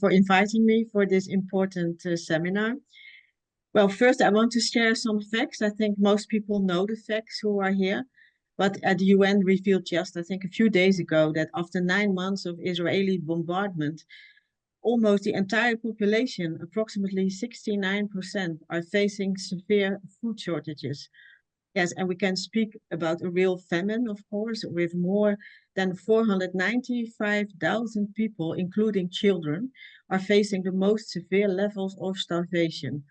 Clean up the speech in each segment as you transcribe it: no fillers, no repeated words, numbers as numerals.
for inviting me for this important seminar. Well, first, I want to share some facts. I think most people know the facts who are here. But at the UN revealed just, I think, a few days ago that after 9 months of Israeli bombardment, almost the entire population, approximately 69%, are facing severe food shortages. Yes, and we can speak about a real famine, of course, with more than 495,000 people, including children, are facing the most severe levels of starvation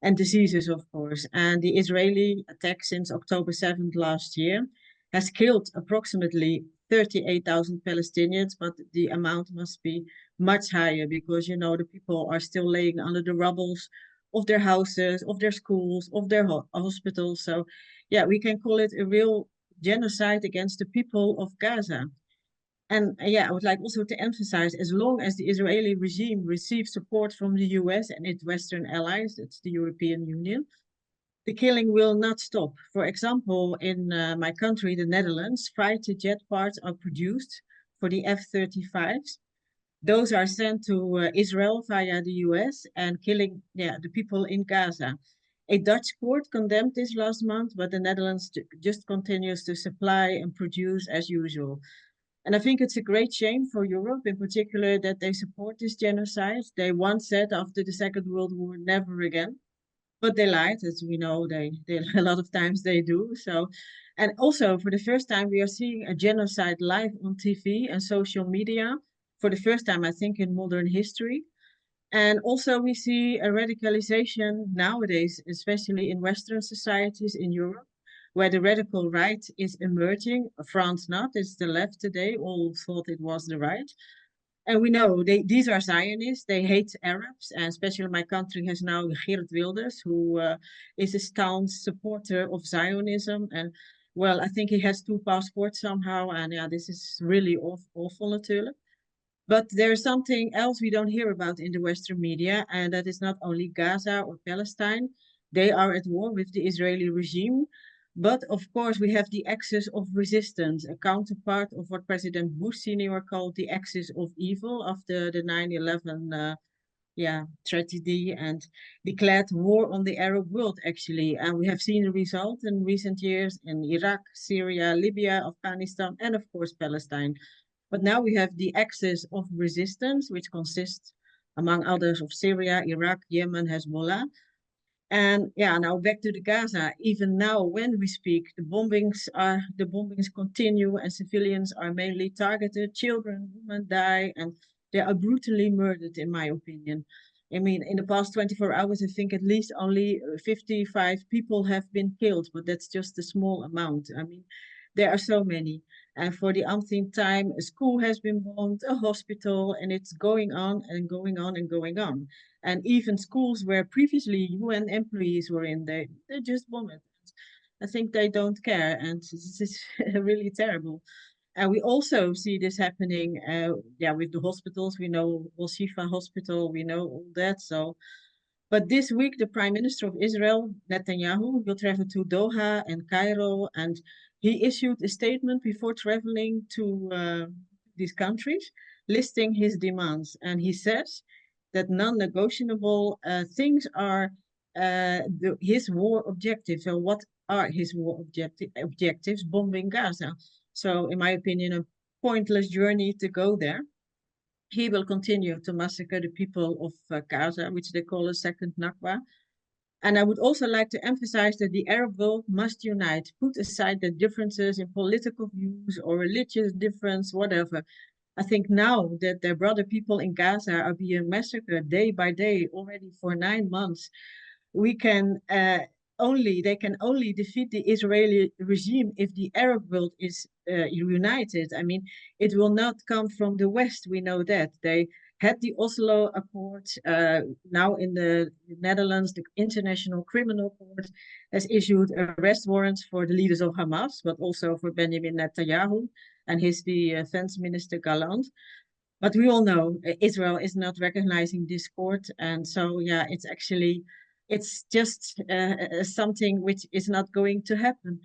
and diseases, of course. And the Israeli attack since October 7th last year has killed approximately 38,000 Palestinians, but the amount must be much higher because, the people are still laying under the rubbles of their houses, of their schools, of their hospitals. So, yeah, we can call it a real genocide against the people of Gaza. And yeah, I would like also to emphasize, as long as the Israeli regime receives support from the US and its Western allies, it's the European Union, the killing will not stop. For example, in my country, the Netherlands, fighter jet parts are produced for the F-35s. Those are sent to Israel via the US and killing the people in Gaza. A Dutch court condemned this last month, but the Netherlands just continues to supply and produce as usual. And I think it's a great shame for Europe in particular that they support this genocide. They once said after the Second World War, never again. But they lied, as we know, they a lot of times they do. So, and also for the first time, we are seeing a genocide live on TV and social media for the first time, I think, in modern history. And also we see a radicalization nowadays, especially in Western societies in Europe, where the radical right is emerging. France not, it's the left today, all thought it was the right. And we know these are Zionists. They hate Arabs, and especially my country has now Geert Wilders, who is a staunch supporter of Zionism. And well, I think he has two passports somehow. And yeah, this is really awful, natuurlijk. But there's something else we don't hear about in the Western media, and that is not only Gaza or Palestine. They are at war with the Israeli regime. But of course, we have the axis of resistance, a counterpart of what President Bush Sr. called the axis of evil after the 9/11 tragedy and declared war on the Arab world, actually. And we have seen the result in recent years in Iraq, Syria, Libya, Afghanistan, and of course, Palestine. But now we have the axis of resistance, which consists, among others, of Syria, Iraq, Yemen, Hezbollah. And yeah, now back to the Gaza. Even now, when we speak, the bombings continue, and civilians are mainly targeted. Children, women die, and they are brutally murdered, in my opinion. I mean, in the past 24 hours, I think at least only 55 people have been killed, but that's just a small amount. I mean, there are so many. And for the umpteenth time, a school has been bombed, a hospital, and it's going on and going on and going on. And even schools where previously UN employees were in, they just bomb it. I think they don't care, and this is really terrible. And we also see this happening, with the hospitals. We know Al Shifa Hospital, we know all that. So, but this week, the Prime Minister of Israel, Netanyahu, will travel to Doha and Cairo, and he issued a statement before traveling to these countries, listing his demands. And he says that non-negotiable things are his war objectives. So what are his war objectives? Bombing Gaza. So in my opinion, a pointless journey to go there. He will continue to massacre the people of Gaza, which they call a second Nakba. And I would also like to emphasize that the Arab world must unite, put aside the differences in political views or religious difference, whatever. I think now that their brother people in Gaza are being massacred day by day already for 9 months, we can they can only defeat the Israeli regime if the Arab world is united. I mean, it will not come from the West. We know that they had the Oslo Accord. Now in the Netherlands, the International Criminal Court has issued arrest warrants for the leaders of Hamas, but also for Benjamin Netanyahu and his defense minister Gallant. But we all know Israel is not recognizing this court, and so yeah, it's just something which is not going to happen.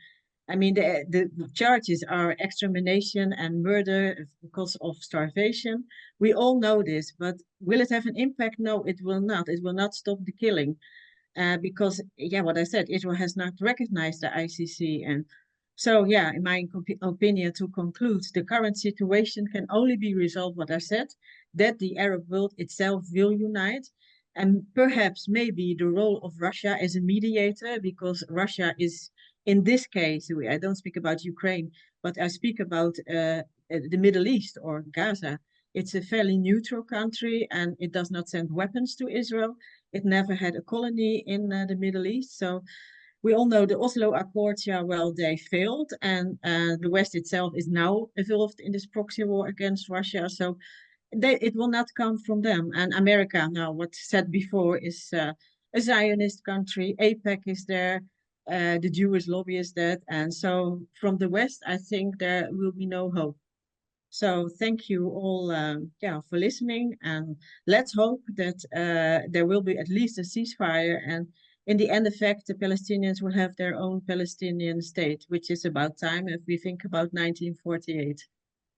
I mean, the charges are extermination and murder because of starvation. We all know this, but will it have an impact? No, it will not. It will not stop the killing because, yeah, what I said, Israel has not recognized the ICC. And so, yeah, in my opinion, to conclude, the current situation can only be resolved, what I said, that the Arab world itself will unite. And perhaps maybe the role of Russia as a mediator, because Russia is, in this case, I don't speak about Ukraine, but I speak about the Middle East or Gaza. It's a fairly neutral country and it does not send weapons to Israel. It never had a colony in the Middle East. So we all know the Oslo Accords, yeah, well, they failed. And the West itself is now involved in this proxy war against Russia. So it will not come from them. And America, now, what said before, is a Zionist country. APEC is there. The Jewish lobby is there. And so from the West, I think there will be no hope. So thank you all, yeah, for listening, and let's hope that there will be at least a ceasefire, and in the end effect, the Palestinians will have their own Palestinian state, which is about time if we think about 1948.